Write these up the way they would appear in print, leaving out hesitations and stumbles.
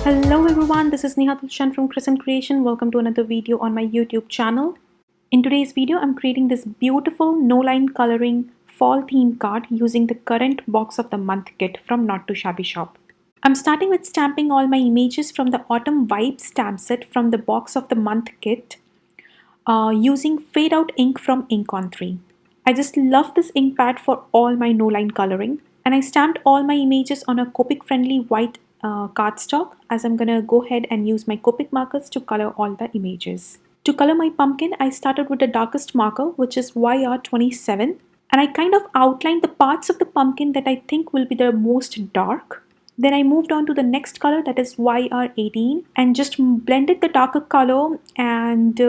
Hello everyone, this is Neha from Crescent Creation. Welcome to another video on my YouTube channel. In today's video, I'm creating this beautiful no-line coloring fall theme card using the current box of the month kit from Not Too Shabby Shop. I'm starting with stamping all my images from the Autumn Vibes stamp set from the box of the month kit using fade out ink from Inkon3. I just love this ink pad for all my no-line coloring, and I stamped all my images on a Copic friendly white cardstock, as I'm gonna go ahead and use my Copic markers to color all the images. To color my pumpkin, I started with the darkest marker, which is YR27, and I kind of outlined the parts of the pumpkin that I think will be the most dark. Then I moved on to the next color, that is YR18, and just blended the darker color and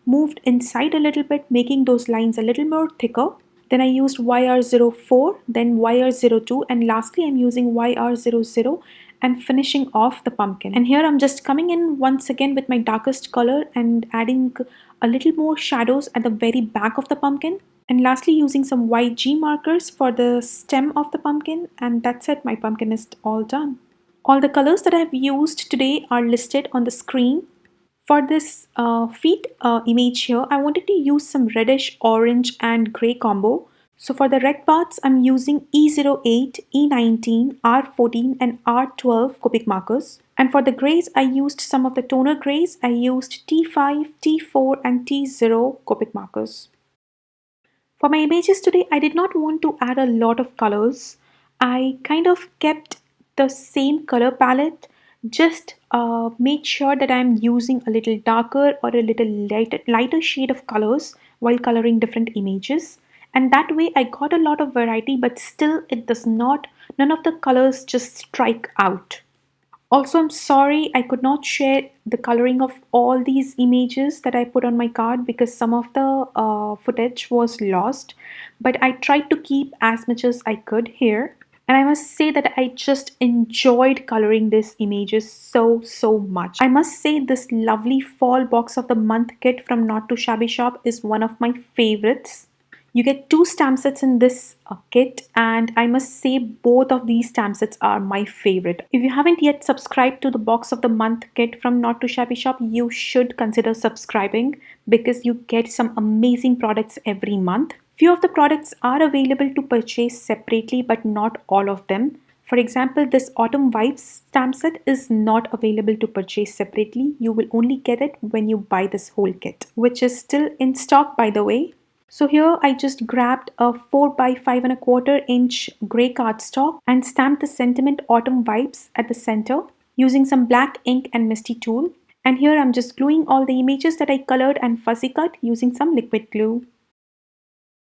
moved inside a little bit, making those lines a little more thicker. Then I used YR04, then YR02, and lastly I'm using YR00 and finishing off the pumpkin. And here I'm just coming in once again with my darkest color and adding a little more shadows at the very back of the pumpkin. And lastly, using some YG markers for the stem of the pumpkin, and that's it, my pumpkin is all done. All the colors that I've used today are listed on the screen. For this feet image here, I wanted to use some reddish, orange and grey combo. So for the red parts, I'm using E08, E19, R14 and R12 Copic markers. And for the greys, I used some of the toner greys. I used T5, T4 and T0 Copic markers. For my images today, I did not want to add a lot of colors. I kind of kept the same color palette, just made sure that I'm using a little darker or a little lighter shade of colors while coloring different images. And that way I got a lot of variety, but still none of the colors just strike out. Also, I'm sorry I could not share the coloring of all these images that I put on my card because some of the footage was lost, but I tried to keep as much as I could here. And I must say that I just enjoyed coloring these images so much. I must say this lovely fall box of the month kit from Not Too Shabby Shop is one of my favorites. You get 2 stamp sets in this kit, and I must say both of these stamp sets are my favorite. If you haven't yet subscribed to the box of the month kit from Not Too Shabby Shop, you should consider subscribing because you get some amazing products every month. Few of the products are available to purchase separately, but not all of them. For example, this Autumn Vibes stamp set is not available to purchase separately. You will only get it when you buy this whole kit, which is still in stock, by the way. So here I just grabbed a 4 by 5¼ inch grey cardstock and stamped the sentiment Autumn Vibes at the center using some black ink and MISTI tool. And here I'm just gluing all the images that I colored and fuzzy cut using some liquid glue.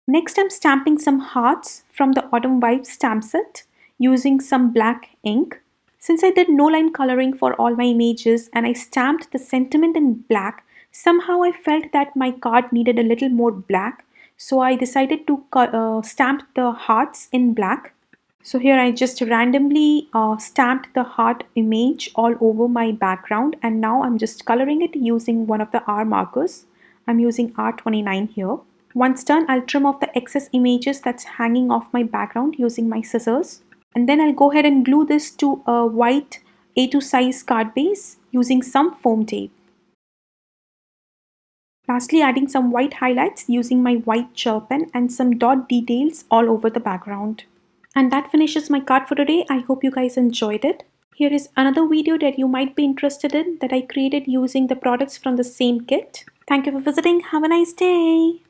Next I'm stamping some hearts from the Autumn Vibes stamp set using some black ink. Since I did no line coloring for all my images and I stamped the sentiment in black, somehow I felt that my card needed a little more black. So I decided to stamp the hearts in black. So here I just randomly stamped the heart image all over my background, and now I'm just coloring it using one of the R markers. I'm using R29 here. Once done, I'll trim off the excess images that's hanging off my background using my scissors. And then I'll go ahead and glue this to a white A2 size card base using some foam tape. Lastly, adding some white highlights using my white gel pen and some dot details all over the background. And that finishes my card for today. I hope you guys enjoyed it. Here is another video that you might be interested in that I created using the products from the same kit. Thank you for visiting. Have a nice day.